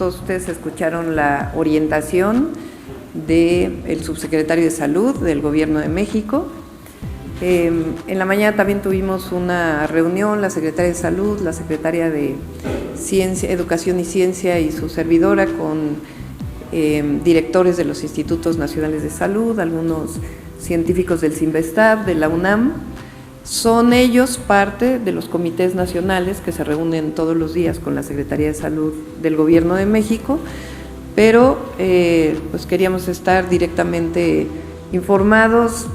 todos ustedes escucharon la orientación del subsecretario de Salud del Gobierno de México. En la mañana también tuvimos una reunión, la secretaria de Salud, la secretaria de Educación y Ciencia y su servidora con directores de los Institutos Nacionales de Salud, algunos científicos del CINVESTAB, de la UNAM. Son ellos parte de los comités nacionales que se reúnen todos los días con la Secretaría de Salud del Gobierno de México, pero pues queríamos estar directamente informados,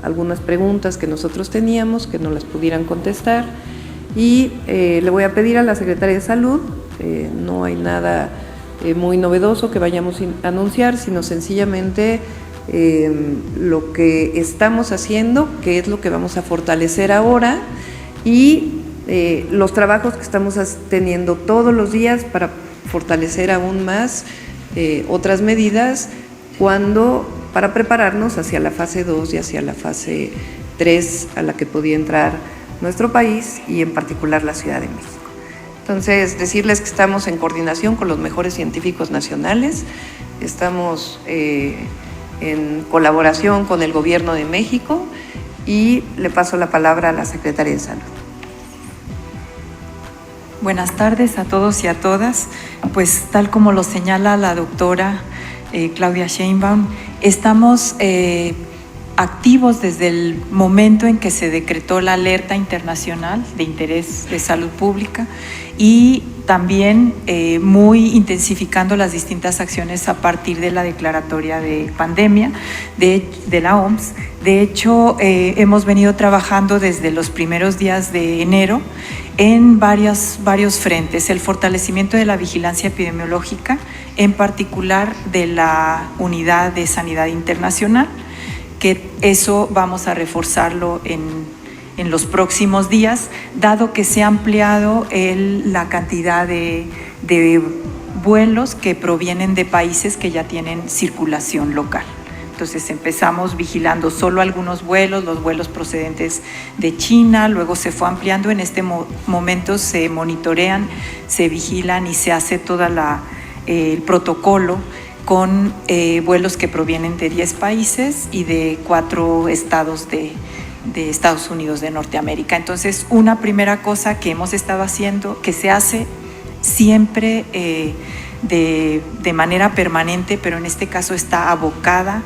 algunas preguntas que nosotros teníamos, que nos las pudieran contestar, y le voy a pedir a la Secretaría de Salud, no hay nada muy novedoso que vayamos a anunciar, sino sencillamente lo que estamos haciendo, qué es lo que vamos a fortalecer ahora, y los trabajos que estamos teniendo todos los días para fortalecer aún más otras medidas para prepararnos hacia la fase 2 y hacia la fase 3 a la que podía entrar nuestro país y en particular la Ciudad de México. Entonces, decirles que estamos en coordinación con los mejores científicos nacionales, estamos en colaboración con el Gobierno de México, y le paso la palabra a la Secretaria de Salud. Buenas tardes a todos y a todas. Pues tal como lo señala la doctora Claudia Sheinbaum, estamos activos desde el momento en que se decretó la alerta internacional de interés de salud pública, y también muy intensificando las distintas acciones a partir de la declaratoria de pandemia de la OMS. De hecho, hemos venido trabajando desde los primeros días de enero en varios frentes: el fortalecimiento de la vigilancia epidemiológica, en particular de la Unidad de Sanidad Internacional, que eso vamos a reforzarlo en los próximos días, dado que se ha ampliado la cantidad de vuelos que provienen de países que ya tienen circulación local. Entonces empezamos vigilando solo algunos vuelos, los vuelos procedentes de China, luego se fue ampliando. En este momento se monitorean, se vigilan y se hace todo el protocolo con vuelos que provienen de 10 países y de 4 estados de Estados Unidos de Norteamérica. Entonces, una primera cosa que hemos estado haciendo, que se hace siempre de manera permanente, pero en este caso está abocada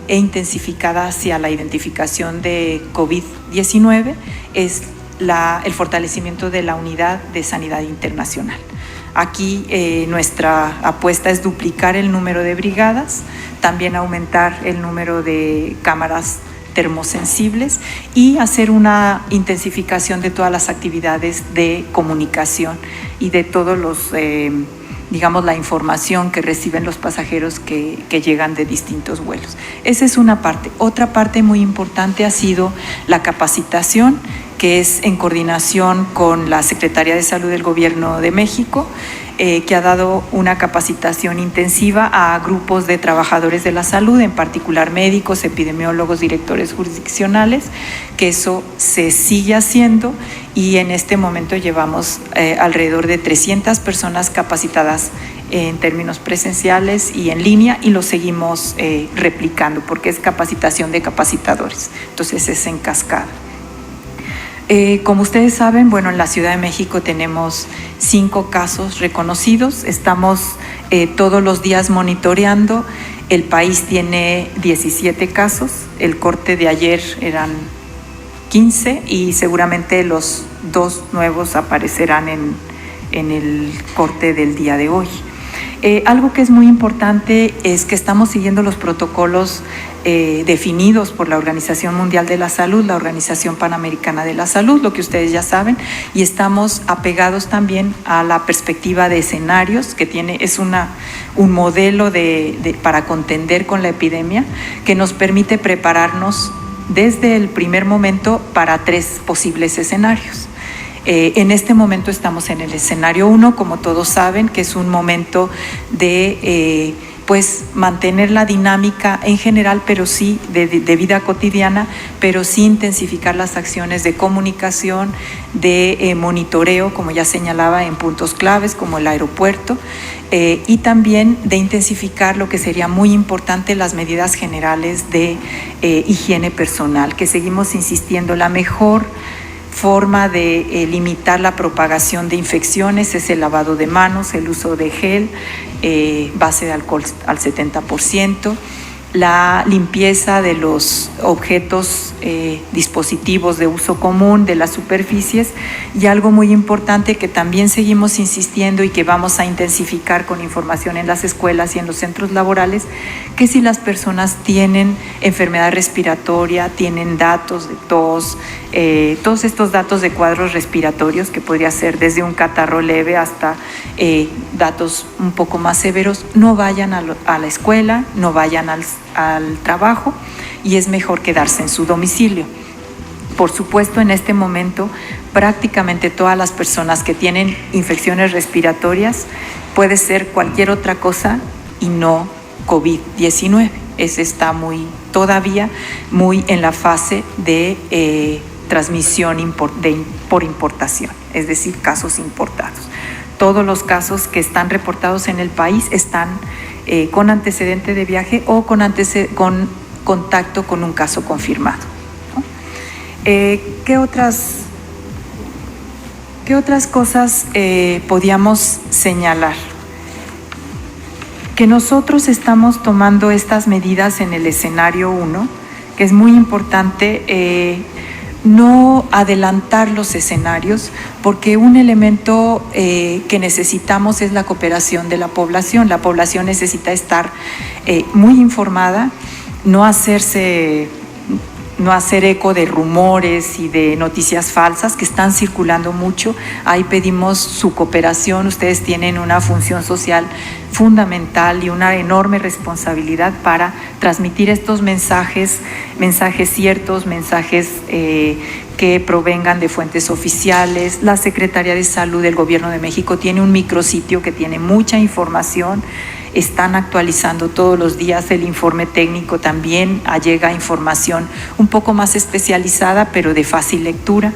e intensificada hacia la identificación de COVID-19, es el fortalecimiento de la Unidad de Sanidad Internacional. Aquí nuestra apuesta es duplicar el número de brigadas, también aumentar el número de cámaras termosensibles y hacer una intensificación de todas las actividades de comunicación y de todos los, la información que reciben los pasajeros que llegan de distintos vuelos. Esa es una parte. Otra parte muy importante ha sido la capacitación, que es en coordinación con la Secretaría de Salud del Gobierno de México, que ha dado una capacitación intensiva a grupos de trabajadores de la salud, en particular médicos, epidemiólogos, directores jurisdiccionales, que eso se sigue haciendo, y en este momento llevamos alrededor de 300 personas capacitadas en términos presenciales y en línea, y lo seguimos replicando porque es capacitación de capacitadores, entonces es en cascada. Como ustedes saben, en la Ciudad de México tenemos 5 casos reconocidos, estamos todos los días monitoreando. El país tiene 17 casos, el corte de ayer eran 15 y seguramente los 2 nuevos aparecerán en el corte del día de hoy. Algo que es muy importante es que estamos siguiendo los protocolos definidos por la Organización Mundial de la Salud, la Organización Panamericana de la Salud, lo que ustedes ya saben, y estamos apegados también a la perspectiva de escenarios que es un modelo para contender con la epidemia, que nos permite prepararnos desde el primer momento para 3 posibles escenarios. En este momento estamos en el escenario 1, como todos saben, que es un momento de pues mantener la dinámica en general, pero sí de vida cotidiana, pero sí intensificar las acciones de comunicación, de monitoreo, como ya señalaba, en puntos claves como el aeropuerto, y también de intensificar lo que sería muy importante, las medidas generales de higiene personal, que seguimos insistiendo, la mejor forma de limitar la propagación de infecciones es el lavado de manos, el uso de gel, base de alcohol al 70%, la limpieza de los objetos, dispositivos de uso común, de las superficies, y algo muy importante que también seguimos insistiendo y que vamos a intensificar con información en las escuelas y en los centros laborales, que si las personas tienen enfermedad respiratoria, tienen datos de tos, todos estos datos de cuadros respiratorios, que podría ser desde un catarro leve hasta datos un poco más severos, no vayan a la escuela, no vayan al trabajo, y es mejor quedarse en su domicilio. Por supuesto, en este momento, prácticamente todas las personas que tienen infecciones respiratorias, puede ser cualquier otra cosa y no COVID-19. Ese está todavía muy en la fase de transmisión por importación, es decir, casos importados. Todos los casos que están reportados en el país están con antecedente de viaje o con contacto con un caso confirmado, ¿no? ¿Qué otras cosas podíamos señalar? Que nosotros estamos tomando estas medidas en el escenario 1, que es muy importante no adelantar los escenarios, porque un elemento que necesitamos es la cooperación de la población. La población necesita estar muy informada, no hacer eco de rumores y de noticias falsas que están circulando mucho. Ahí pedimos su cooperación. Ustedes tienen una función social fundamental y una enorme responsabilidad para transmitir estos mensajes ciertos, mensajes que provengan de fuentes oficiales. La Secretaría de Salud del Gobierno de México tiene un micrositio que tiene mucha información. Están actualizando todos los días el informe técnico, también llega información un poco más especializada, pero de fácil lectura.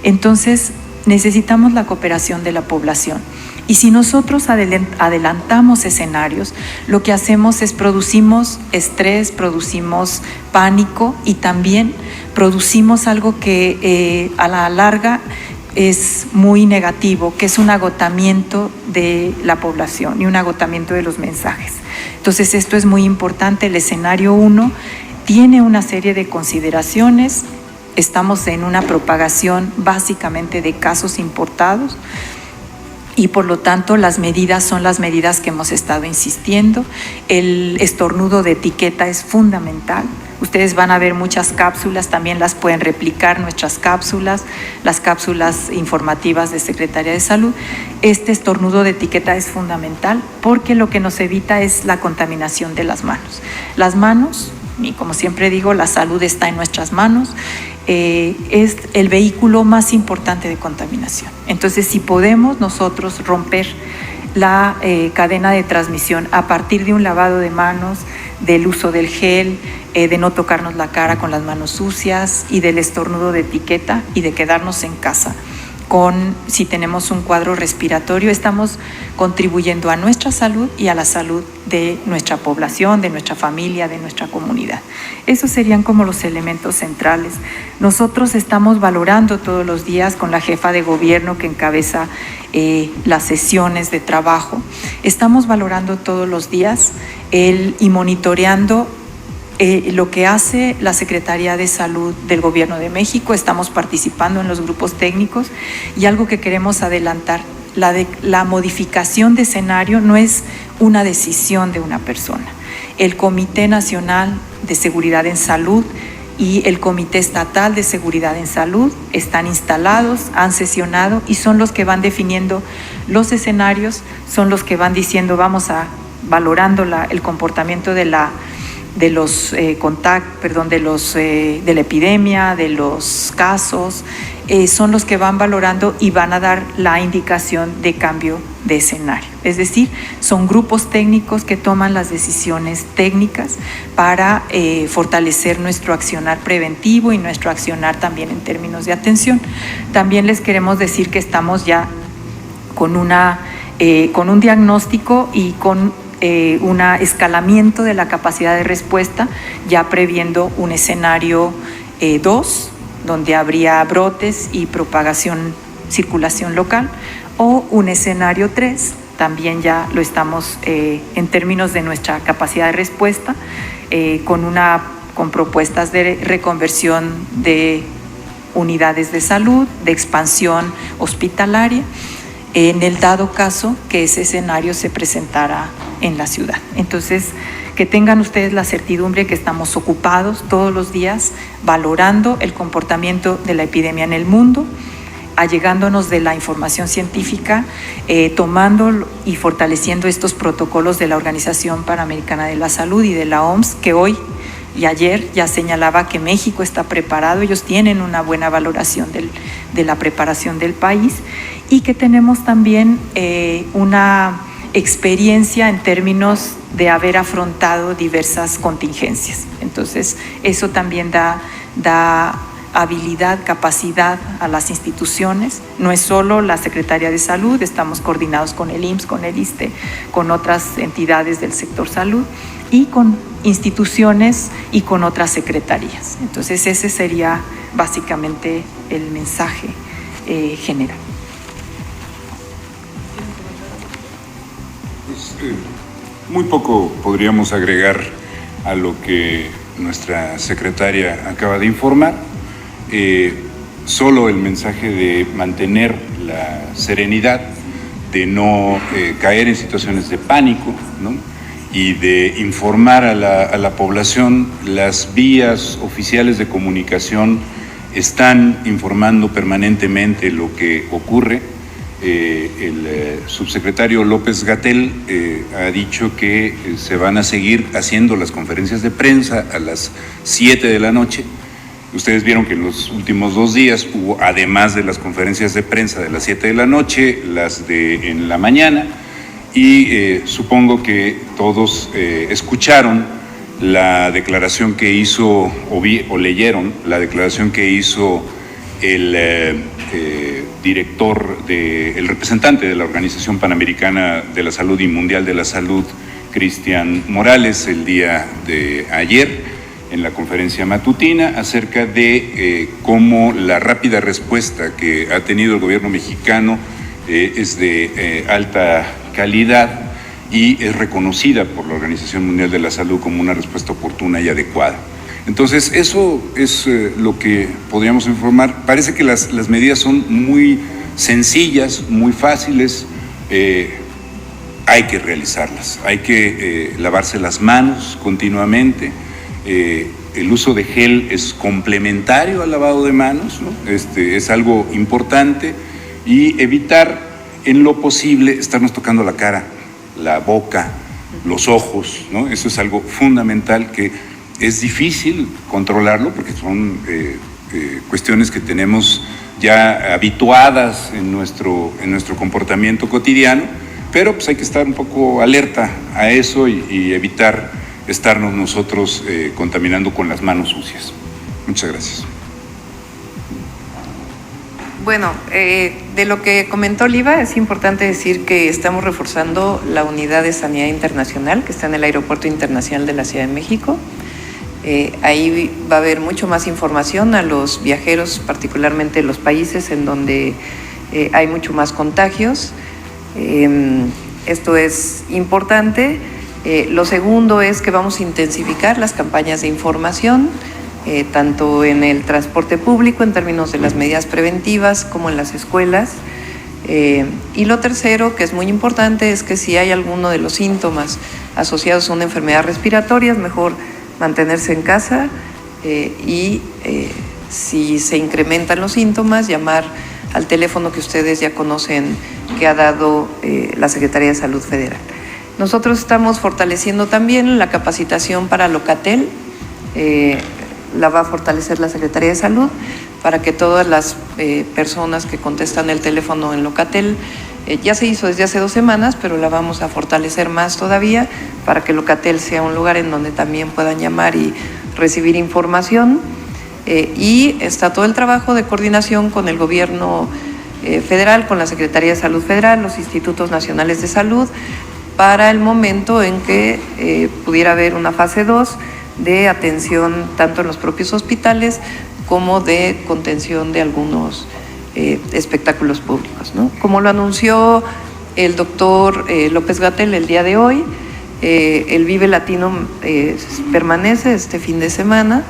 Entonces, necesitamos la cooperación de la población. Y si nosotros adelantamos escenarios, lo que hacemos es producimos estrés, producimos pánico y también producimos algo que a la larga es muy negativo, que es un agotamiento de la población y un agotamiento de los mensajes. Entonces, esto es muy importante. El escenario 1 tiene una serie de consideraciones. Estamos en una propagación básicamente de casos importados y por lo tanto las medidas son las medidas que hemos estado insistiendo. El estornudo de etiqueta es fundamental. Ustedes van a ver muchas cápsulas, también las pueden replicar, nuestras cápsulas, las cápsulas informativas de Secretaría de Salud. Este estornudo de etiqueta es fundamental porque lo que nos evita es la contaminación de las manos. Las manos, y como siempre digo, la salud está en nuestras manos, es el vehículo más importante de contaminación. Entonces, si podemos nosotros romper la cadena de transmisión a partir de un lavado de manos, del uso del gel, de no tocarnos la cara con las manos sucias y del estornudo de etiqueta y de quedarnos en casa si tenemos un cuadro respiratorio, estamos contribuyendo a nuestra salud y a la salud de nuestra población, de nuestra familia, de nuestra comunidad. Esos serían como los elementos centrales. Nosotros estamos valorando todos los días con la jefa de gobierno que encabeza las sesiones de trabajo. Estamos valorando todos los días y monitoreando lo que hace la Secretaría de Salud del Gobierno de México. Estamos participando en los grupos técnicos y algo que queremos adelantar, la modificación de escenario no es una decisión de una persona. El Comité Nacional de Seguridad en Salud y el Comité Estatal de Seguridad en Salud están instalados, han sesionado y son los que van definiendo los escenarios, son los que van diciendo, vamos valorando el comportamiento de la de la epidemia, de los casos, son los que van valorando y van a dar la indicación de cambio de escenario. Es decir, son grupos técnicos que toman las decisiones técnicas para fortalecer nuestro accionar preventivo y nuestro accionar también en términos de atención. También les queremos decir que estamos ya con un diagnóstico y con un escalamiento de la capacidad de respuesta, ya previendo un escenario 2, donde habría brotes y propagación, circulación local, o un escenario 3, también ya lo estamos en términos de nuestra capacidad de respuesta, con propuestas de reconversión de unidades de salud, de expansión hospitalaria, en el dado caso que ese escenario se presentara en la ciudad. Entonces, que tengan ustedes la certidumbre que estamos ocupados todos los días valorando el comportamiento de la epidemia en el mundo, allegándonos de la información científica, tomando y fortaleciendo estos protocolos de la Organización Panamericana de la Salud y de la OMS, que hoy y ayer ya señalaba que México está preparado, ellos tienen una buena valoración de la preparación del país, y que tenemos también una experiencia en términos de haber afrontado diversas contingencias. Entonces, eso también da habilidad, capacidad a las instituciones. No es solo la Secretaría de Salud, estamos coordinados con el IMSS, con el ISSSTE, con otras entidades del sector salud y con instituciones y con otras secretarías. Entonces, ese sería básicamente el mensaje general. Muy poco podríamos agregar a lo que nuestra secretaria acaba de informar. Solo el mensaje de mantener la serenidad, de no caer en situaciones de pánico, ¿no? Y de informar a la población. Las vías oficiales de comunicación están informando permanentemente lo que ocurre. El subsecretario López-Gatell ha dicho que se van a seguir haciendo las conferencias de prensa a las 7 de la noche. Ustedes vieron que en los últimos 2 días hubo, además de las conferencias de prensa de las 7 de la noche, las de en la mañana, y supongo que todos escucharon la declaración que hizo, o leyeron la declaración que hizo el el representante de la Organización Panamericana de la Salud y Mundial de la Salud, Cristian Morales, el día de ayer en la conferencia matutina, acerca de cómo la rápida respuesta que ha tenido el gobierno mexicano es de alta calidad y es reconocida por la Organización Mundial de la Salud como una respuesta oportuna y adecuada. Entonces, eso es lo que podríamos informar. Parece que las medidas son muy sencillas, muy fáciles. Hay que realizarlas, hay que lavarse las manos continuamente. El uso de gel es complementario al lavado de manos, ¿no? Es algo importante, y evitar en lo posible estarnos tocando la cara, la boca, los ojos, ¿no? Eso es algo fundamental que es difícil controlarlo porque son cuestiones que tenemos ya habituadas en nuestro comportamiento cotidiano, pero pues hay que estar un poco alerta a eso y evitar estarnos nosotros contaminando con las manos sucias. Muchas gracias. Bueno, de lo que comentó Oliva, es importante decir que estamos reforzando la unidad de sanidad internacional que está en el Aeropuerto Internacional de la Ciudad de México. Ahí va a haber mucho más información a los viajeros, particularmente los países en donde hay mucho más contagios. Esto es importante. Lo segundo es que vamos a intensificar las campañas de información, tanto en el transporte público en términos de las medidas preventivas como en las escuelas. Y lo tercero, que es muy importante, es que si hay alguno de los síntomas asociados a una enfermedad respiratoria, es mejor mantenerse en casa y si se incrementan los síntomas, llamar al teléfono que ustedes ya conocen que ha dado la Secretaría de Salud Federal. Nosotros estamos fortaleciendo también la capacitación para Locatel, la va a fortalecer la Secretaría de Salud para que todas las personas que contestan el teléfono en Locatel, ya se hizo desde hace 2 semanas, pero la vamos a fortalecer más todavía para que Locatel sea un lugar en donde también puedan llamar y recibir información. Y está todo el trabajo de coordinación con el gobierno federal, con la Secretaría de Salud Federal, los Institutos Nacionales de Salud, para el momento en que pudiera haber una fase 2 de atención tanto en los propios hospitales como de contención de algunos espectáculos públicos, ¿no? Como lo anunció el doctor López-Gatell el día de hoy, el Vive Latino permanece este fin de semana,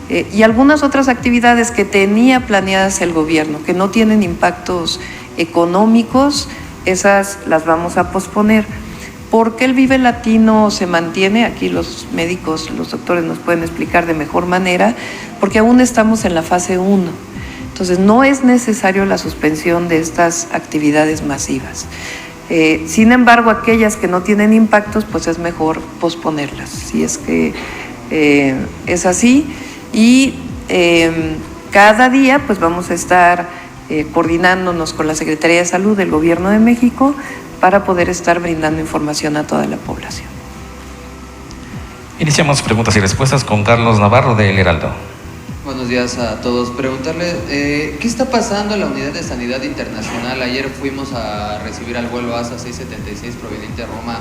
y algunas otras actividades que tenía planeadas el gobierno, que no tienen impactos económicos, esas las vamos a posponer. ¿Por qué el Vive Latino se mantiene? Aquí los médicos, los doctores nos pueden explicar de mejor manera, porque aún estamos en la fase 1. Entonces, no es necesario la suspensión de estas actividades masivas. Sin embargo, aquellas que no tienen impactos, pues es mejor posponerlas, si es que es así. Y cada día pues vamos a estar coordinándonos con la Secretaría de Salud del Gobierno de México para poder estar brindando información a toda la población. Iniciamos preguntas y respuestas con Carlos Navarro de El Heraldo. Buenos días a todos. Preguntarle, ¿qué está pasando en la Unidad de Sanidad Internacional? Ayer fuimos a recibir al vuelo ASA 676 proveniente de Roma,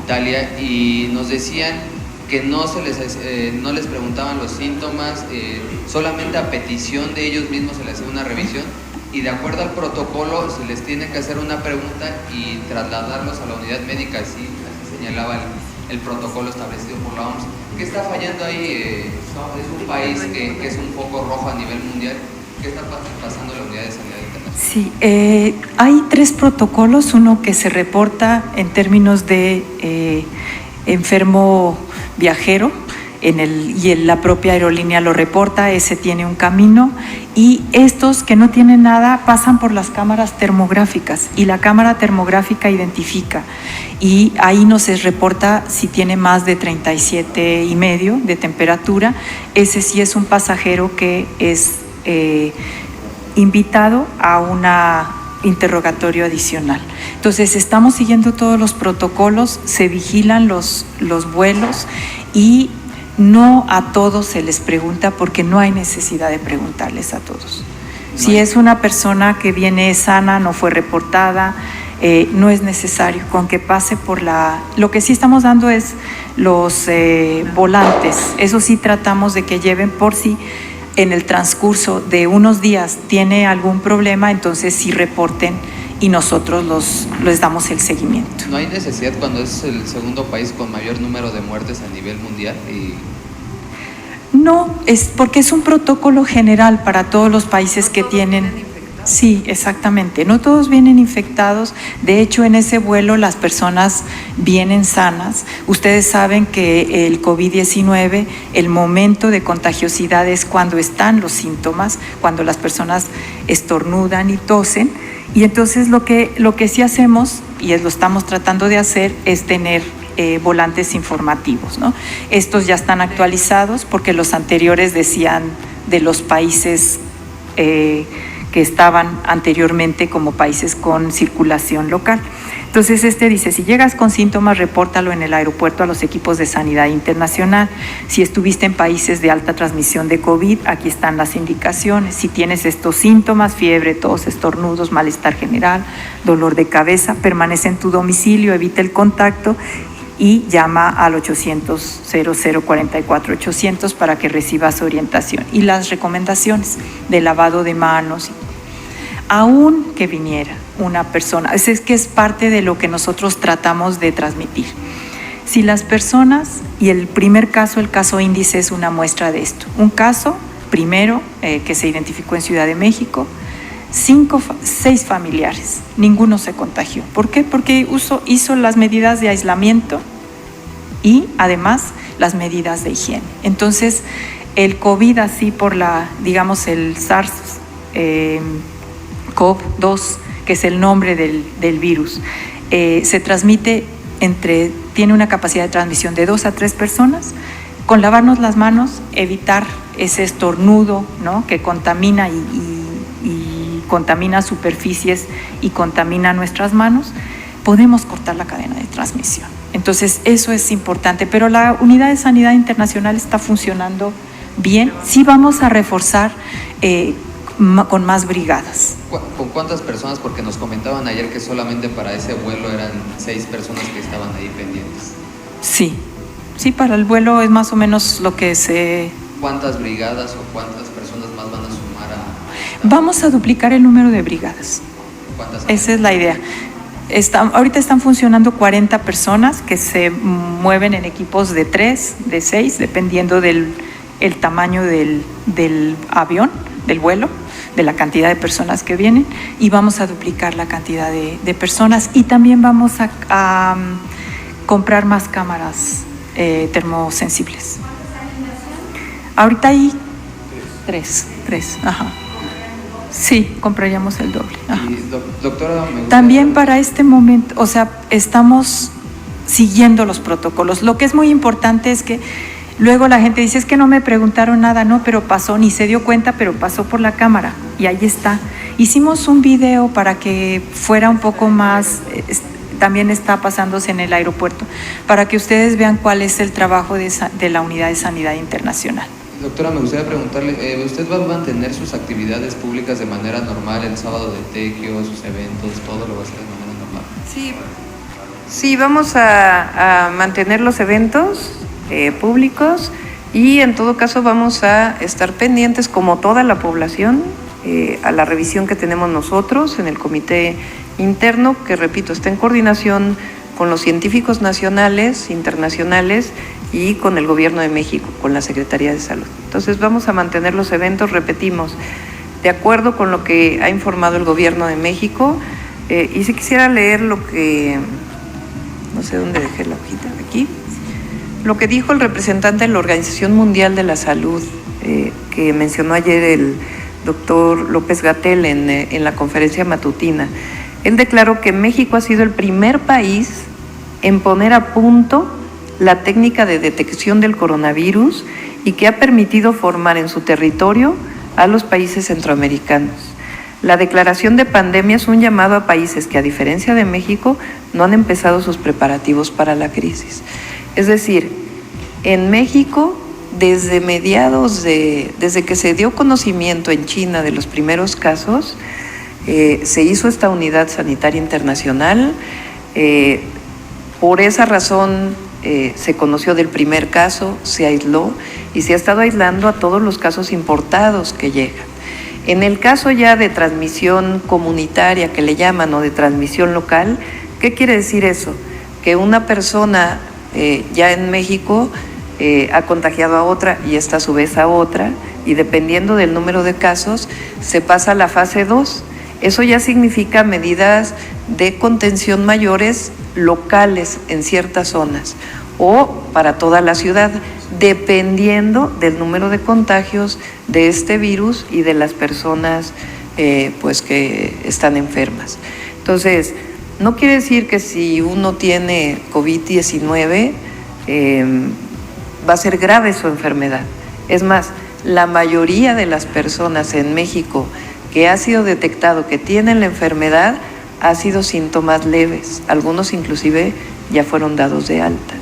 Italia, y nos decían que no les preguntaban los síntomas, solamente a petición de ellos mismos se les hacía una revisión, y de acuerdo al protocolo se les tiene que hacer una pregunta y trasladarlos a la unidad médica, así señalaba el protocolo establecido por la OMS. ¿Qué está fallando ahí? Es un país que es un foco rojo a nivel mundial. ¿Qué está pasando en la Unidad de Sanidad Internacional? Sí, hay 3 protocolos, uno que se reporta en términos de enfermo viajero, y la propia aerolínea lo reporta, ese tiene un camino, y estos que no tienen nada pasan por las cámaras termográficas, y la cámara termográfica identifica, y ahí no se reporta si tiene más de 37,5 de temperatura. Ese sí es un pasajero que es invitado a un interrogatorio adicional. Entonces estamos siguiendo todos los protocolos, se vigilan los vuelos, y no a todos se les pregunta porque no hay necesidad de preguntarles a todos. Si es una persona que viene sana, no fue reportada, no es necesario, con que pase por Lo que sí estamos dando es los volantes, eso sí tratamos de que lleven por si en el transcurso de unos días tiene algún problema, entonces sí reporten y nosotros les damos el seguimiento. ¿No hay necesidad cuando es el segundo país con mayor número de muertes a nivel mundial? No, es porque es un protocolo general para todos los países que tienen. Sí, exactamente. No todos vienen infectados. De hecho, en ese vuelo las personas vienen sanas. Ustedes saben que el COVID-19, el momento de contagiosidad es cuando están los síntomas, cuando las personas estornudan y tosen. Y entonces lo que sí hacemos, y lo estamos tratando de hacer, es tener volantes informativos, ¿no? Estos ya están actualizados porque los anteriores decían de los países que estaban anteriormente como países con circulación local. Entonces dice, si llegas con síntomas, repórtalo en el aeropuerto a los equipos de sanidad internacional. Si estuviste en países de alta transmisión de COVID, aquí están las indicaciones. Si tienes estos síntomas, fiebre, tos, estornudos, malestar general, dolor de cabeza, permanece en tu domicilio, evita el contacto y llama al 800-0044-800 para que recibas orientación. Y las recomendaciones de lavado de manos. Aún que viniera una persona, es que es parte de lo que nosotros tratamos de transmitir. Si las personas, y el primer caso, el caso índice es una muestra de esto. Un caso, primero, que se identificó en Ciudad de México, 6 familiares, ninguno se contagió. ¿Por qué? Porque hizo las medidas de aislamiento y además las medidas de higiene. Entonces, el COVID así por el SARS-CoV-2, que es el nombre del virus, se transmite tiene una capacidad de transmisión de 2 a 3 personas. Con lavarnos las manos, evitar ese estornudo, ¿no?, que contamina y contamina superficies y contamina nuestras manos, podemos cortar la cadena de transmisión. Entonces, eso es importante. Pero la Unidad de Sanidad Internacional está funcionando bien. Sí vamos a reforzar con más brigadas. ¿Con cuántas personas? Porque nos comentaban ayer que solamente para ese vuelo eran 6 personas que estaban ahí pendientes. Sí, para el vuelo es más o menos lo que se... ¿Cuántas brigadas o cuántas personas más van a sumar a...? Vamos a duplicar el número de brigadas. ¿Cuántas? Esa es la idea. Ahorita están funcionando 40 personas que se mueven en equipos de 3, de 6, dependiendo del tamaño del avión, del vuelo, de la cantidad de personas que vienen, y vamos a duplicar la cantidad de personas, y también vamos a comprar más cámaras termosensibles. Ahorita hay 3, ajá. Sí, compraríamos el doble. Ajá. Y doctora, me gustaría... También para este momento, o sea, estamos siguiendo los protocolos. Lo que es muy importante es que luego la gente dice, es que no me preguntaron nada, no, pero pasó, ni se dio cuenta, pero pasó por la cámara y ahí está. Hicimos un video para que fuera un poco más, también está pasándose en el aeropuerto, para que ustedes vean cuál es el trabajo de la Unidad de Sanidad Internacional. Doctora, me gustaría preguntarle, ¿usted va a mantener sus actividades públicas de manera normal, el sábado de tequio, sus eventos, todo lo va a hacer de manera normal? Sí, vamos a mantener los eventos públicos, y en todo caso vamos a estar pendientes, como toda la población, a la revisión que tenemos nosotros en el comité interno, que repito, está en coordinación con los científicos nacionales, internacionales y con el Gobierno de México, con la Secretaría de Salud. Entonces vamos a mantener los eventos, repetimos, de acuerdo con lo que ha informado el Gobierno de México, y si quisiera leer lo que, no sé dónde dejé la hojita, aquí, lo que dijo el representante de la Organización Mundial de la Salud, que mencionó ayer el doctor López-Gatell en la conferencia matutina. Él declaró que México ha sido el primer país en poner a punto la técnica de detección del coronavirus y que ha permitido formar en su territorio a los países centroamericanos. La declaración de pandemia es un llamado a países que, a diferencia de México, no han empezado sus preparativos para la crisis. Es decir, en México, desde que se dio conocimiento en China de los primeros casos, se hizo esta unidad sanitaria internacional. Por esa razón se conoció del primer caso, se aisló y se ha estado aislando a todos los casos importados que llegan. En el caso ya de transmisión comunitaria, que le llaman, o de transmisión local, ¿qué quiere decir eso? Que una persona ya en México ha contagiado a otra y esta a su vez a otra, y dependiendo del número de casos se pasa a la fase 2. Eso ya significa medidas de contención mayores locales en ciertas zonas o para toda la ciudad, dependiendo del número de contagios de este virus y de las personas pues que están enfermas. Entonces, no quiere decir que si uno tiene COVID-19 va a ser grave su enfermedad. Es más, la mayoría de las personas en México que ha sido detectado que tienen la enfermedad ha sido síntomas leves, algunos inclusive ya fueron dados de alta.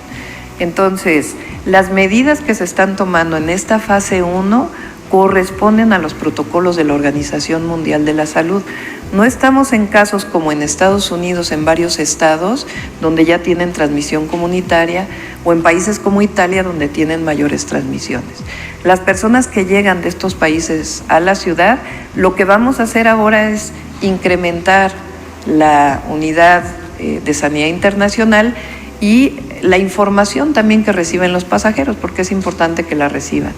Entonces, las medidas que se están tomando en esta fase 1 corresponden a los protocolos de la Organización Mundial de la Salud. No estamos en casos como en Estados Unidos, en varios estados, donde ya tienen transmisión comunitaria, o en países como Italia, donde tienen mayores transmisiones. Las personas que llegan de estos países a la ciudad, lo que vamos a hacer ahora es incrementar la unidad de sanidad internacional y la información también que reciben los pasajeros, porque es importante que la reciban.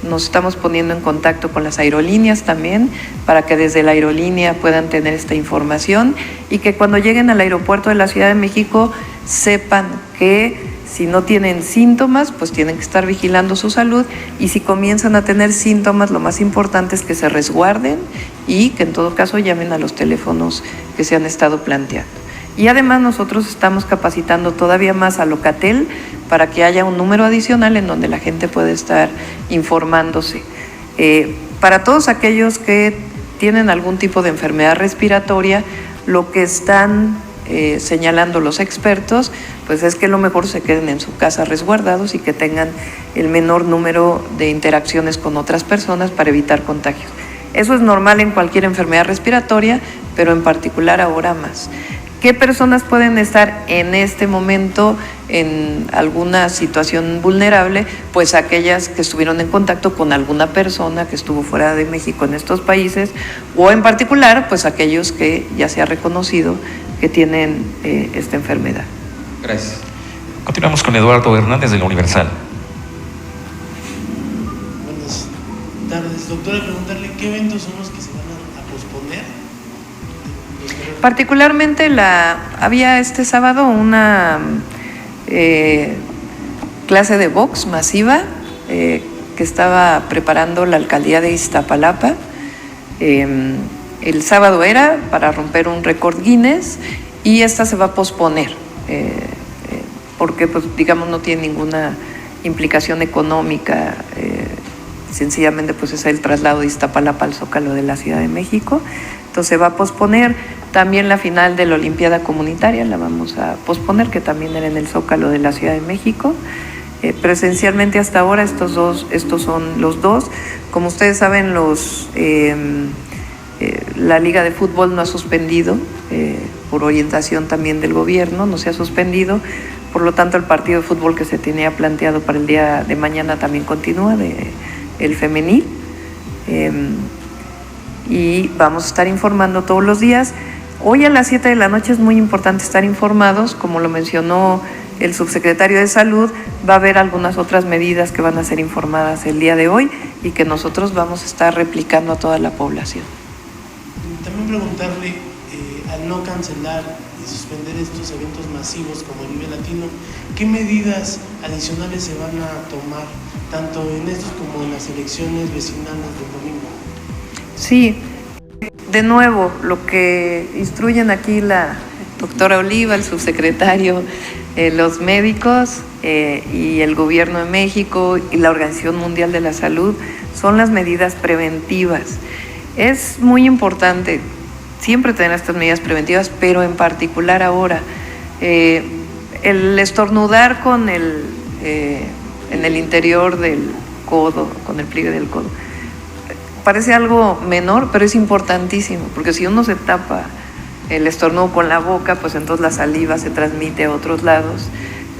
Nos estamos poniendo en contacto con las aerolíneas también, para que desde la aerolínea puedan tener esta información y que cuando lleguen al aeropuerto de la Ciudad de México sepan que si no tienen síntomas, pues tienen que estar vigilando su salud, y si comienzan a tener síntomas, lo más importante es que se resguarden y que en todo caso llamen a los teléfonos que se han estado planteando. Y además nosotros estamos capacitando todavía más a Locatel para que haya un número adicional en donde la gente puede estar informándose. Para todos aquellos que tienen algún tipo de enfermedad respiratoria, lo que están señalando los expertos, pues es que lo mejor se queden en su casa resguardados y que tengan el menor número de interacciones con otras personas para evitar contagios. Eso es normal en cualquier enfermedad respiratoria, pero en particular ahora más. ¿Qué personas pueden estar en este momento en alguna situación vulnerable? Pues aquellas que estuvieron en contacto con alguna persona que estuvo fuera de México en estos países, o en particular, pues aquellos que ya se ha reconocido que tienen esta enfermedad. Gracias. Continuamos con Eduardo Hernández de La Universal. Buenas tardes, doctora. Preguntarle qué eventos son los que se van a posponer. Particularmente había este sábado una clase de box masiva que estaba preparando la alcaldía de Iztapalapa. El sábado era para romper un récord Guinness y esta se va a posponer porque pues digamos no tiene ninguna implicación económica, sencillamente pues es el traslado de Iztapalapa al Zócalo de la Ciudad de México. Entonces se va a posponer. También la final de la Olimpiada Comunitaria la vamos a posponer, que también era en el Zócalo de la Ciudad de México. Presencialmente hasta ahora estos son los dos. Como ustedes saben, la Liga de Fútbol no ha suspendido, por orientación también del gobierno, no se ha suspendido. Por lo tanto, el partido de fútbol que se tenía planteado para el día de mañana también continúa, el femenil. Y vamos a estar informando todos los días. Hoy a las 7 de la noche es muy importante estar informados, como lo mencionó el subsecretario de Salud, va a haber algunas otras medidas que van a ser informadas el día de hoy y que nosotros vamos a estar replicando a toda la población. También preguntarle, al no cancelar y suspender estos eventos masivos como el Vive Latino, ¿qué medidas adicionales se van a tomar, tanto en estos como en las elecciones vecinales del domingo? Sí, de nuevo, lo que instruyen aquí la doctora Oliva, el subsecretario, los médicos y el Gobierno de México y la Organización Mundial de la Salud son las medidas preventivas. Es muy importante siempre tener estas medidas preventivas, pero en particular ahora. El estornudar en el interior del codo, con el pliegue del codo, parece algo menor, pero es importantísimo, porque si uno se tapa el estornudo con la boca, pues entonces la saliva se transmite a otros lados.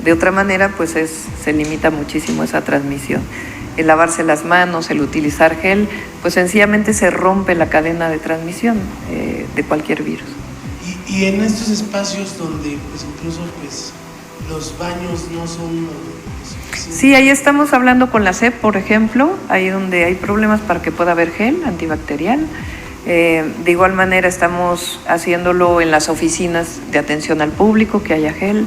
De otra manera, pues se limita muchísimo esa transmisión. El lavarse las manos, el utilizar gel, pues sencillamente se rompe la cadena de transmisión de cualquier virus. Y en estos espacios donde pues incluso pues los baños no son... Sí, ahí estamos hablando con la SEP, por ejemplo, ahí donde hay problemas para que pueda haber gel antibacterial. De igual manera estamos haciéndolo en las oficinas de atención al público, que haya gel.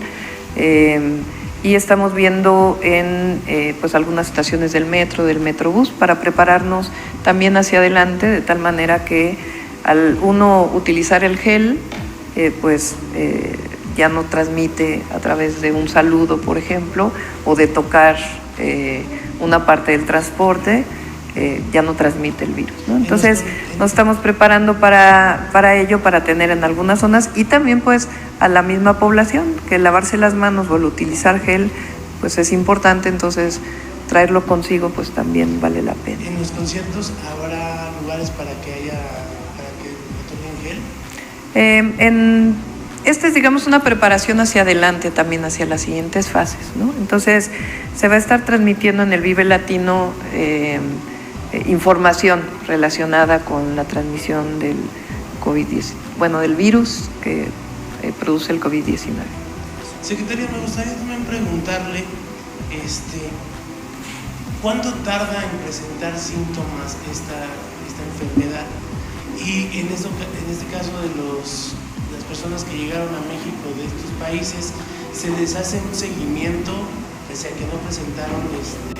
Y estamos viendo en pues algunas estaciones del Metrobús, para prepararnos también hacia adelante, de tal manera que al uno utilizar el gel, ya no transmite a través de un saludo, por ejemplo, o de tocar una parte del transporte, ya no transmite el virus, ¿no? Entonces nos estamos preparando para ello, para tener en algunas zonas, y también pues a la misma población, que lavarse las manos o el utilizar gel pues es importante, entonces traerlo consigo pues también vale la pena. ¿En los conciertos habrá lugares para que otorguen gel? Esta es, digamos, una preparación hacia adelante también, hacia las siguientes fases, ¿no? Entonces, se va a estar transmitiendo en el Vive Latino información relacionada con la transmisión del COVID-19, del virus que produce el COVID-19. Secretaria, me gustaría también preguntarle, ¿cuánto tarda en presentar síntomas esta enfermedad? Y en este caso de las personas que llegaron a México de estos países, ¿se les hace un seguimiento pese a que no presentaron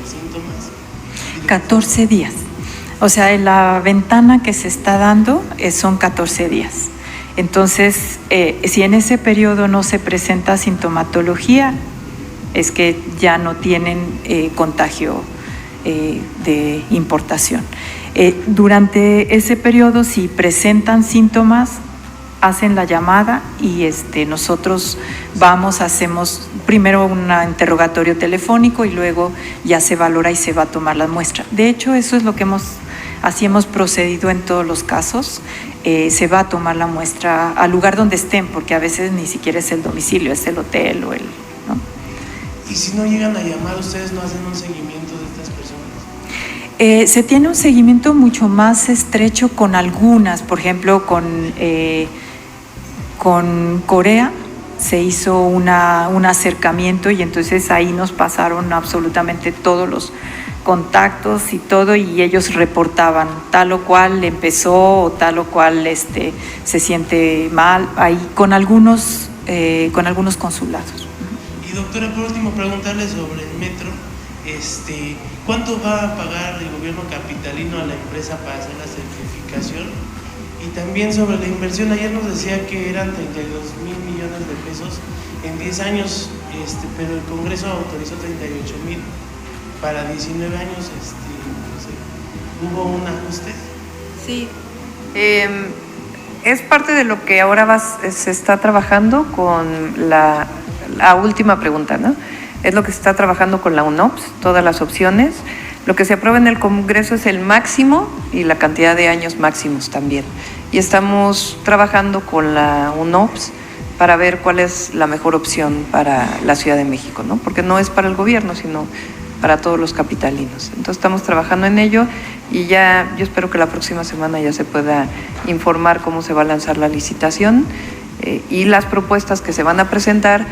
síntomas? 14 días. O sea, la ventana que se está dando son 14 días. Entonces, si en ese periodo no se presenta sintomatología, es que ya no tienen contagio de importación. Durante ese periodo, si presentan síntomas, hacen la llamada y nosotros hacemos primero un interrogatorio telefónico y luego ya se valora y se va a tomar la muestra. De hecho, eso es lo que así hemos procedido en todos los casos. Se va a tomar la muestra al lugar donde estén, porque a veces ni siquiera es el domicilio, es el hotel o ¿no? Y si no llegan a llamar, ¿ustedes no hacen un seguimiento de estas personas? Se tiene un seguimiento mucho más estrecho con algunas, por ejemplo, con Corea se hizo un acercamiento y entonces ahí nos pasaron absolutamente todos los contactos y todo, y ellos reportaban tal o cual empezó o tal o cual se siente mal, ahí con algunos consulados. Y doctora, por último, preguntarle sobre el metro. ¿Cuánto va a pagar el gobierno capitalino a la empresa para hacer la certificación? Y también sobre la inversión, ayer nos decía que eran 32,000 millones de pesos en 10 años, pero el Congreso autorizó 38,000 para 19 años. No sé, ¿hubo un ajuste? Sí, es parte de lo que ahora se está trabajando con la última pregunta, ¿no? Es lo que se está trabajando con la UNOPS, todas las opciones. Lo que se aprueba en el Congreso es el máximo y la cantidad de años máximos también. Y estamos trabajando con la UNOPS para ver cuál es la mejor opción para la Ciudad de México, ¿no? Porque no es para el gobierno, sino para todos los capitalinos. Entonces estamos trabajando en ello y ya yo espero que la próxima semana ya se pueda informar cómo se va a lanzar la licitación y las propuestas que se van a presentar,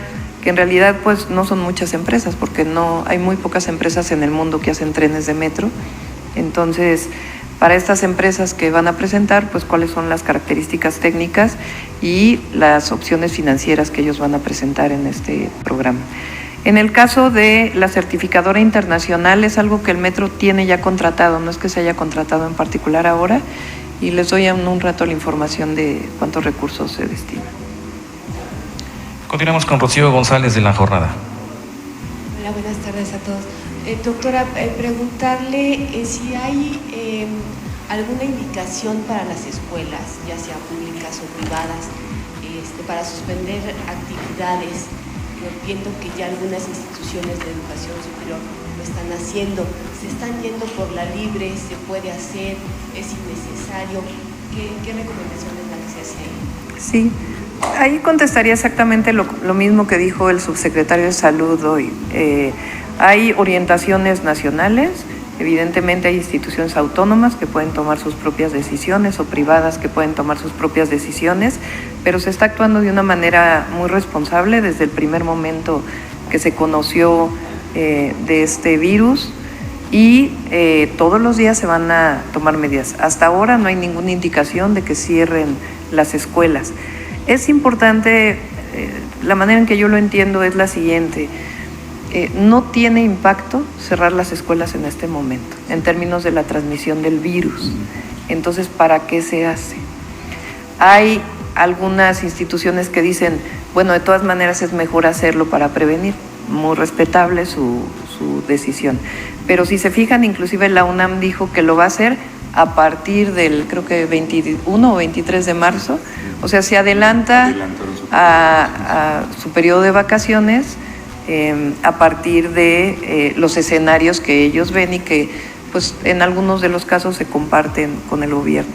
que en realidad pues no son muchas empresas, porque hay muy pocas empresas en el mundo que hacen trenes de metro. Entonces, para estas empresas que van a presentar, pues cuáles son las características técnicas y las opciones financieras que ellos van a presentar en este programa. En el caso de la certificadora internacional, es algo que el metro tiene ya contratado, no es que se haya contratado en particular ahora, y les doy en un rato la información de cuántos recursos se destinan. Continuamos con Rocío González de La Jornada. Hola, buenas tardes a todos. Doctora, preguntarle si hay alguna indicación para las escuelas, ya sea públicas o privadas, para suspender actividades. Yo entiendo que ya algunas instituciones de educación superior lo están haciendo. ¿Se están yendo por la libre? ¿Se puede hacer? ¿Es innecesario? ¿Qué recomendación es la que se hace ahí? Sí, ahí contestaría exactamente lo mismo que dijo el subsecretario de Salud hoy. Hay orientaciones nacionales, evidentemente hay instituciones autónomas que pueden tomar sus propias decisiones o privadas que pueden tomar sus propias decisiones, pero se está actuando de una manera muy responsable desde el primer momento que se conoció de este virus y todos los días se van a tomar medidas. Hasta ahora no hay ninguna indicación de que cierren las escuelas. Es importante, la manera en que yo lo entiendo es la siguiente: no tiene impacto cerrar las escuelas en este momento, en términos de la transmisión del virus. Entonces, ¿para qué se hace? Hay algunas instituciones que dicen, bueno, de todas maneras es mejor hacerlo para prevenir. Muy respetable su decisión. Pero si se fijan, inclusive la UNAM dijo que lo va a hacer a partir del, creo que 21 o 23 de marzo. O sea, se adelanta a su periodo de vacaciones a partir de los escenarios que ellos ven y que pues en algunos de los casos se comparten con el gobierno.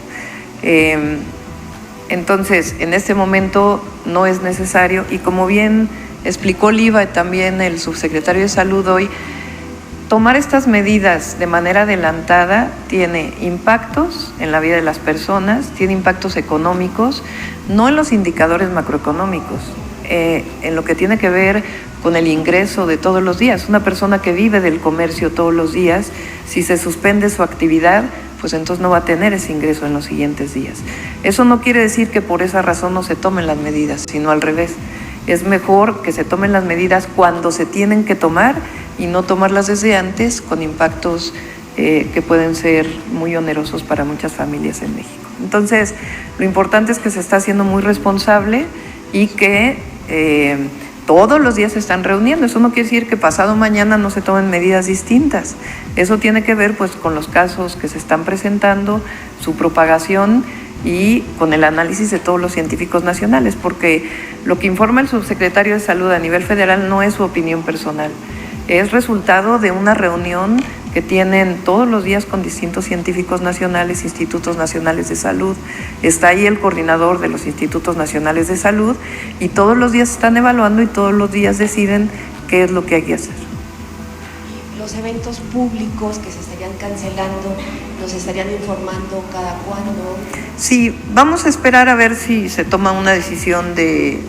Entonces, en este momento no es necesario y como bien explicó Oliva y también el subsecretario de Salud hoy, tomar estas medidas de manera adelantada tiene impactos en la vida de las personas, tiene impactos económicos, no en los indicadores macroeconómicos, en lo que tiene que ver con el ingreso de todos los días. Una persona que vive del comercio todos los días, si se suspende su actividad, pues entonces no va a tener ese ingreso en los siguientes días. Eso no quiere decir que por esa razón no se tomen las medidas, sino al revés. Es mejor que se tomen las medidas cuando se tienen que tomar y no tomarlas desde antes con impactos que pueden ser muy onerosos para muchas familias en México. Entonces, lo importante es que se está haciendo muy responsable y que todos los días se están reuniendo. Eso no quiere decir que pasado mañana no se tomen medidas distintas. Eso tiene que ver pues con los casos que se están presentando, su propagación y con el análisis de todos los científicos nacionales, porque lo que informa el subsecretario de Salud a nivel federal no es su opinión personal, es resultado de una reunión que tienen todos los días con distintos científicos nacionales, institutos nacionales de salud. Está ahí el coordinador de los institutos nacionales de salud y todos los días están evaluando y todos los días deciden qué es lo que hay que hacer. Los eventos públicos que se estarían cancelando, ¿nos estarían informando cada cuándo? Sí, vamos a esperar a ver si se toma una decisión de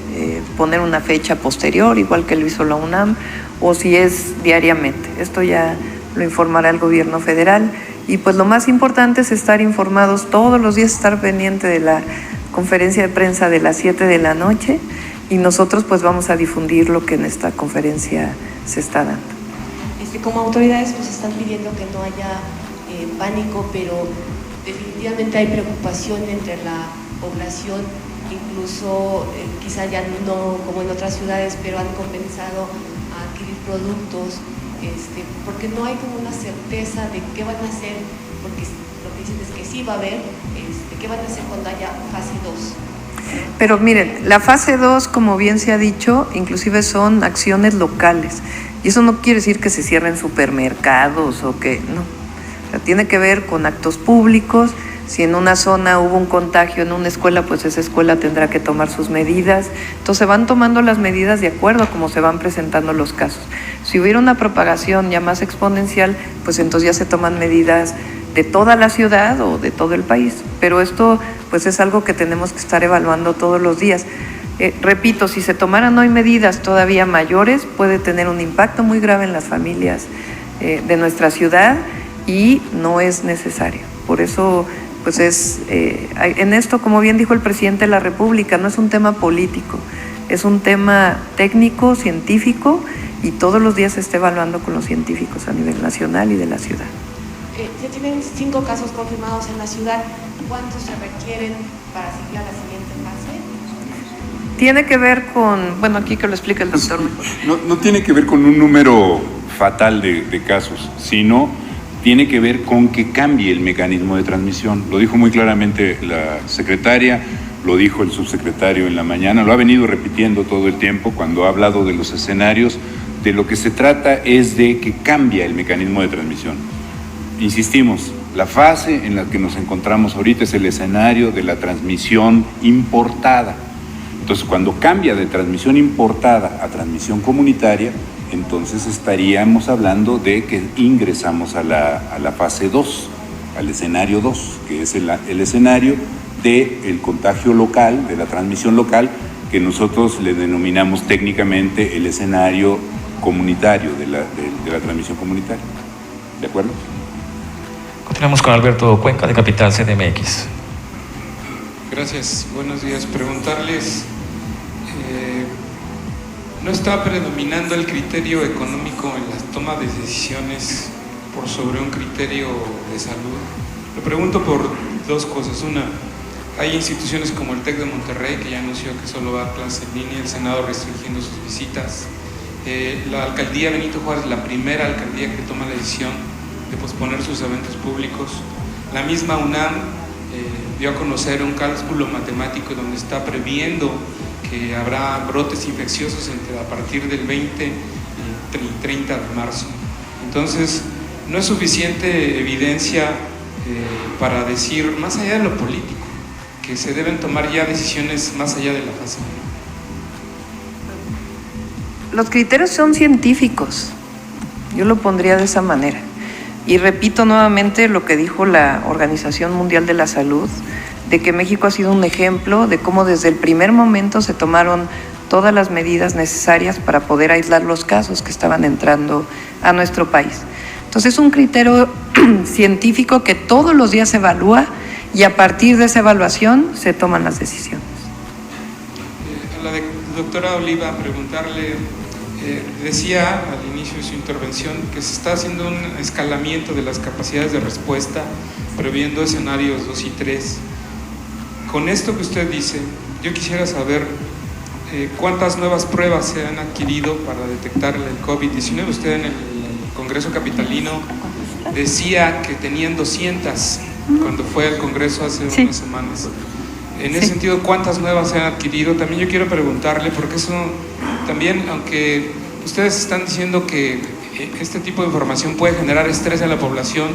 poner una fecha posterior, igual que lo hizo la UNAM, o si es diariamente. Esto ya lo informará el gobierno federal. Y pues lo más importante es estar informados todos los días, estar pendiente de la conferencia de prensa de las 7 de la noche y nosotros pues vamos a difundir lo que en esta conferencia se está dando. Como autoridades nos están pidiendo que no haya pánico, pero definitivamente hay preocupación entre la población, incluso quizá ya no como en otras ciudades, pero han comenzado a adquirir productos, porque no hay como una certeza de qué van a hacer, porque lo que dicen es que sí va a haber, qué van a hacer cuando haya fase 2. Pero miren, la fase 2, como bien se ha dicho, inclusive son acciones locales. Y eso no quiere decir que se cierren supermercados o que no. O sea, tiene que ver con actos públicos. Si en una zona hubo un contagio en una escuela, pues esa escuela tendrá que tomar sus medidas. Entonces se van tomando las medidas de acuerdo a cómo se van presentando los casos. Si hubiera una propagación ya más exponencial, pues entonces ya se toman medidas de toda la ciudad o de todo el país. Pero esto pues es algo que tenemos que estar evaluando todos los días. Repito, si se tomaran hoy medidas todavía mayores, puede tener un impacto muy grave en las familias de nuestra ciudad y no es necesario. Por eso, pues en esto, como bien dijo el presidente de la República, no es un tema político, es un tema técnico, científico y todos los días se está evaluando con los científicos a nivel nacional y de la ciudad. Ya tienen 5 casos confirmados en la ciudad. ¿Cuántos se requieren para seguir a la siguiente fase? Tiene que ver con, bueno, aquí que lo explique el doctor. No tiene que ver con un número fatal de casos, sino tiene que ver con que cambie el mecanismo de transmisión. Lo dijo muy claramente la secretaria, lo dijo el subsecretario en la mañana, lo ha venido repitiendo todo el tiempo cuando ha hablado de los escenarios. De lo que se trata es de que cambie el mecanismo de transmisión. Insistimos, la fase en la que nos encontramos ahorita es el escenario de la transmisión importada. Entonces, cuando cambia de transmisión importada a transmisión comunitaria, entonces estaríamos hablando de que ingresamos a la fase 2, al escenario 2, que es el escenario del contagio local, de la transmisión local, que nosotros le denominamos técnicamente el escenario comunitario, de la transmisión comunitaria. ¿De acuerdo? Continuamos con Alberto Cuenca, de Capital CDMX. Gracias, buenos días. Preguntarles, ¿no está predominando el criterio económico en la toma de decisiones por sobre un criterio de salud? Lo pregunto por 2 cosas. Una, hay instituciones como el TEC de Monterrey que ya anunció que solo va a clase en línea, el Senado restringiendo sus visitas. La alcaldía Benito Juárez, la primera alcaldía que toma la decisión de posponer sus eventos públicos. La misma UNAM dio a conocer un cálculo matemático donde está previendo que habrá brotes infecciosos a partir del 20 y 30 de marzo. Entonces, no es suficiente evidencia para decir, más allá de lo político, que se deben tomar ya decisiones más allá de la fase 1. Los criterios son científicos, yo lo pondría de esa manera. Y repito nuevamente lo que dijo la Organización Mundial de la Salud, de que México ha sido un ejemplo de cómo desde el primer momento se tomaron todas las medidas necesarias para poder aislar los casos que estaban entrando a nuestro país. Entonces es un criterio científico que todos los días se evalúa y a partir de esa evaluación se toman las decisiones. A la doctora Oliva, preguntarle, Decía al inicio de su intervención que se está haciendo un escalamiento de las capacidades de respuesta, previendo escenarios 2 y 3. Con esto que usted dice, yo quisiera saber cuántas nuevas pruebas se han adquirido para detectar el COVID-19. Usted en el Congreso Capitalino decía que tenían 200 cuando fue al Congreso hace unas semanas. En ese sentido, ¿cuántas nuevas se han adquirido? También yo quiero preguntarle, porque eso también, aunque ustedes están diciendo que este tipo de información puede generar estrés en la población,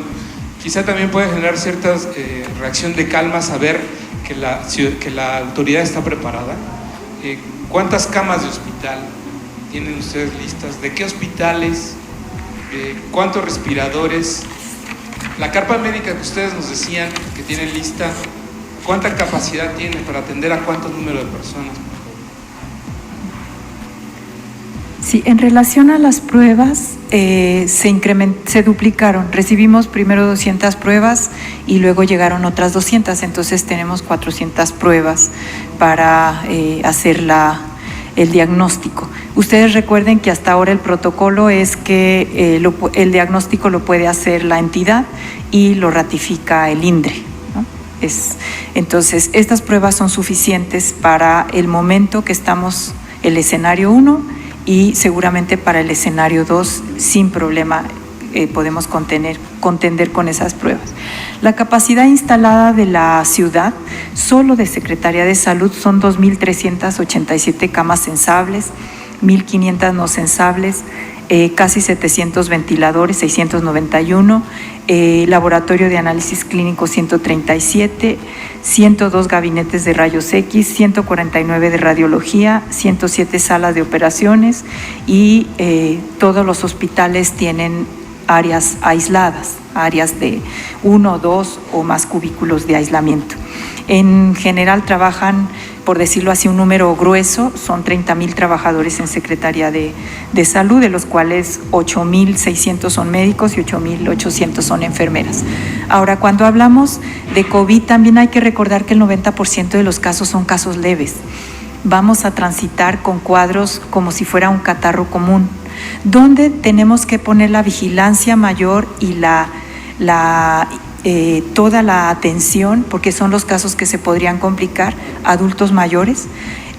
quizá también puede generar cierta reacción de calma saber que la autoridad está preparada. ¿Cuántas camas de hospital tienen ustedes listas? ¿De qué hospitales? ¿Cuántos respiradores? La carpa médica que ustedes nos decían que tienen lista, ¿cuánta capacidad tiene para atender a cuánto número de personas? Sí, en relación a las pruebas, se duplicaron. Recibimos primero 200 pruebas y luego llegaron otras 200, entonces tenemos 400 pruebas para hacer el diagnóstico. Ustedes recuerden que hasta ahora el protocolo es que el diagnóstico lo puede hacer la entidad y lo ratifica el INDRE, ¿no? Entonces, estas pruebas son suficientes para el momento que estamos, el escenario 1, y seguramente para el escenario 2 sin problema podemos contender con esas pruebas. La capacidad instalada de la ciudad, solo de Secretaría de Salud, son 2.387 camas sensables, 1.500 no sensables, casi 700 ventiladores, 691, laboratorio de análisis clínico 137, 102 gabinetes de rayos X, 149 de radiología, 107 salas de operaciones y todos los hospitales tienen áreas aisladas, áreas de 1, 2 o más cubículos de aislamiento. En general trabajan, por decirlo así, un número grueso, son 30,000 trabajadores en Secretaría de Salud, de los cuales 8,600 son médicos y 8,800 son enfermeras. Ahora, cuando hablamos de COVID, también hay que recordar que el 90% de los casos son casos leves. Vamos a transitar con cuadros como si fuera un catarro común, donde tenemos que poner la vigilancia mayor y toda la atención, porque son los casos que se podrían complicar, adultos mayores.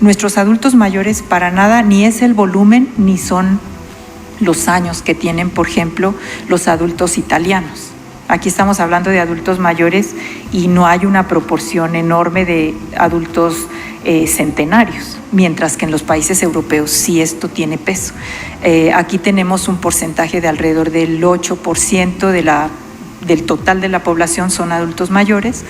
Nuestros adultos mayores para nada ni es el volumen ni son los años que tienen, por ejemplo, los adultos italianos. Aquí estamos hablando de adultos mayores y no hay una proporción enorme de adultos centenarios, mientras que en los países europeos sí esto tiene peso. Aquí tenemos un porcentaje de alrededor del 8% del total de la población son adultos mayores,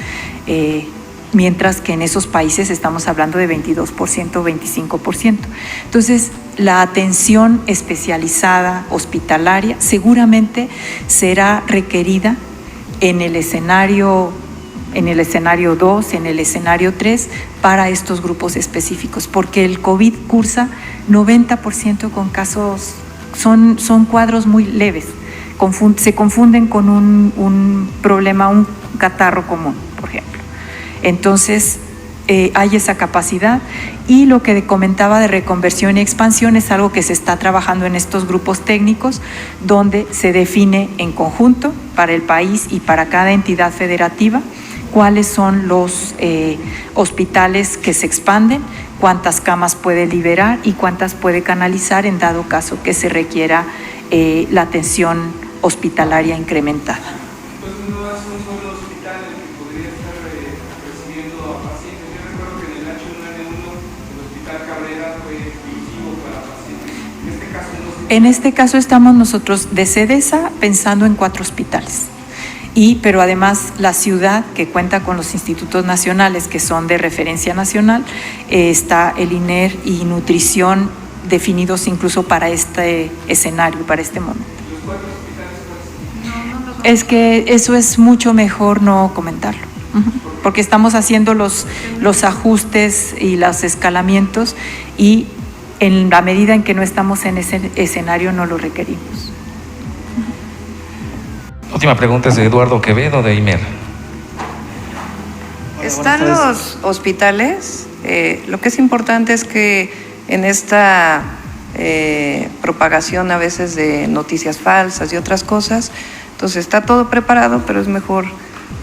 mientras que en esos países estamos hablando de 22% o 25%. Entonces, la atención especializada hospitalaria seguramente será requerida en el escenario 2, en el escenario 3, para estos grupos específicos, porque el COVID cursa 90% con casos, son cuadros muy leves. Se confunden con un problema, un catarro común, por ejemplo. Entonces, hay esa capacidad, y lo que comentaba de reconversión y expansión es algo que se está trabajando en estos grupos técnicos, donde se define en conjunto para el país y para cada entidad federativa cuáles son los hospitales que se expanden, cuántas camas puede liberar y cuántas puede canalizar en dado caso que se requiera la atención hospitalaria incrementada. Entonces no es un solo hospital el que podría estar recibiendo a pacientes. Yo recuerdo que en el H1N1 el hospital Cabrera fue exclusivo para pacientes. En este caso no. En este caso estamos nosotros de SEDESA pensando en 4 hospitales. Pero además la ciudad, que cuenta con los institutos nacionales que son de referencia nacional, está el INER y nutrición definidos incluso para este escenario, para este momento. Es que eso es mucho mejor no comentarlo, porque estamos haciendo los ajustes y los escalamientos, y en la medida en que no estamos en ese escenario no lo requerimos. Última pregunta es de Eduardo Quevedo, de IMER. Están los hospitales. Lo que es importante es que en esta propagación a veces de noticias falsas y otras cosas. Entonces está todo preparado, pero es mejor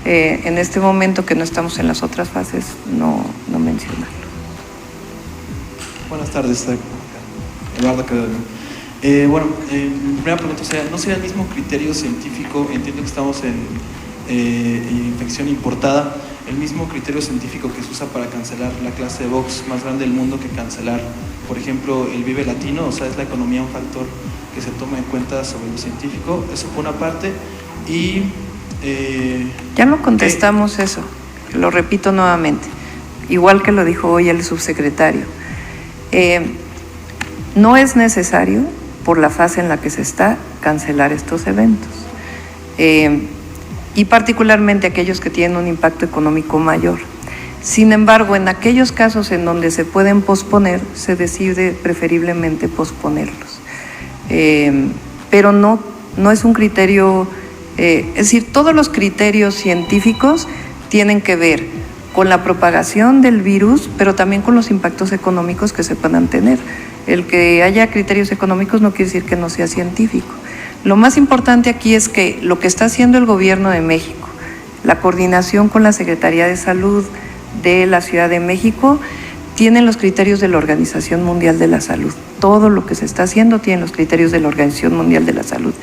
en este momento que no estamos en las otras fases no mencionarlo. Buenas tardes, Eduardo Cadena. Mi primera pregunta, o sea, ¿no sería el mismo criterio científico? Entiendo que estamos en infección importada, el mismo criterio científico que se usa para cancelar la clase de box más grande del mundo que cancelar, por ejemplo, el Vive Latino. O sea, ¿es la economía un factor que se toma en cuenta sobre lo científico? Eso por una parte. Y ya no contestamos eso, lo repito nuevamente, igual que lo dijo hoy el subsecretario. No es necesario, por la fase en la que se está, cancelar estos eventos. Y particularmente aquellos que tienen un impacto económico mayor. Sin embargo, en aquellos casos en donde se pueden posponer, se decide preferiblemente posponerlos. Pero no es un criterio, es decir, todos los criterios científicos tienen que ver con la propagación del virus, pero también con los impactos económicos que se puedan tener. El que haya criterios económicos no quiere decir que no sea científico. Lo más importante aquí es que lo que está haciendo el Gobierno de México, la coordinación con la Secretaría de Salud de la Ciudad de México, tienen los criterios de la Organización Mundial de la Salud. Todo lo que se está haciendo tiene los criterios de la Organización Mundial de la Salud.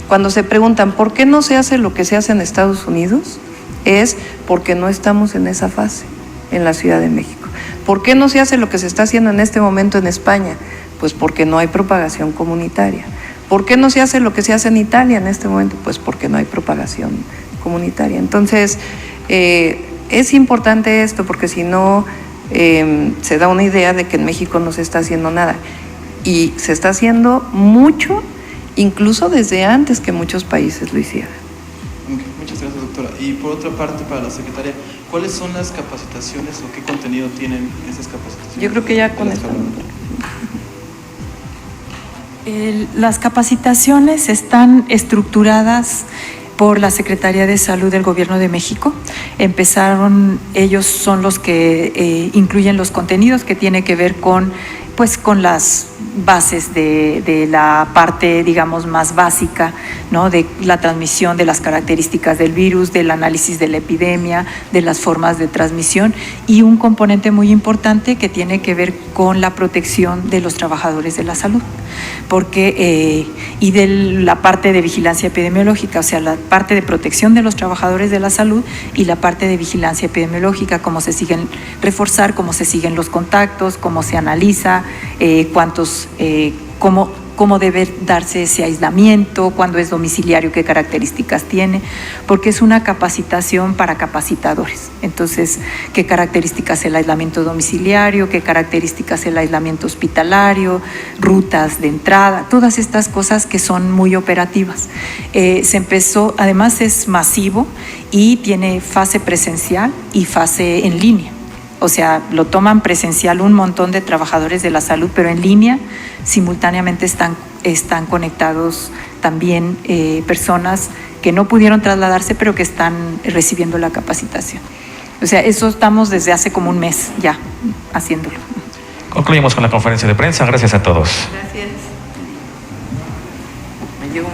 Cuando se preguntan ¿por qué no se hace lo que se hace en Estados Unidos? Es porque no estamos en esa fase en la Ciudad de México. ¿Por qué no se hace lo que se está haciendo en este momento en España? Pues porque no hay propagación comunitaria. ¿Por qué no se hace lo que se hace en Italia en este momento? Pues porque no hay propagación comunitaria. Entonces, es importante esto porque si no, se da una idea de que en México no se está haciendo nada. Y se está haciendo mucho, incluso desde antes que muchos países lo hicieran. Okay, muchas gracias, doctora. Y por otra parte, para la secretaria, ¿cuáles son las capacitaciones o qué contenido tienen esas capacitaciones? Yo creo que ya con esto. Las capacitaciones están estructuradas por la Secretaría de Salud del Gobierno de México. Ellos son los que incluyen los contenidos que tienen que ver con las bases de la parte, digamos, más básica, ¿no? De la transmisión, de las características del virus, del análisis de la epidemia, de las formas de transmisión y un componente muy importante que tiene que ver con la protección de los trabajadores de la salud, y de la parte de vigilancia epidemiológica, o sea, la parte de protección de los trabajadores de la salud y la parte de vigilancia epidemiológica, cómo se siguen reforzar, cómo se siguen los contactos, cómo se analiza, cómo debe darse ese aislamiento, cuándo es domiciliario, qué características tiene, porque es una capacitación para capacitadores. Entonces, qué características el aislamiento domiciliario, qué características el aislamiento hospitalario, rutas de entrada, todas estas cosas que son muy operativas. Se empezó, además es masivo y tiene fase presencial y fase en línea. O sea, lo toman presencial un montón de trabajadores de la salud, pero en línea simultáneamente están conectados también personas que no pudieron trasladarse, pero que están recibiendo la capacitación. O sea, eso estamos desde hace como un mes ya haciéndolo. Concluimos con la conferencia de prensa. Gracias a todos. Gracias. Me llevo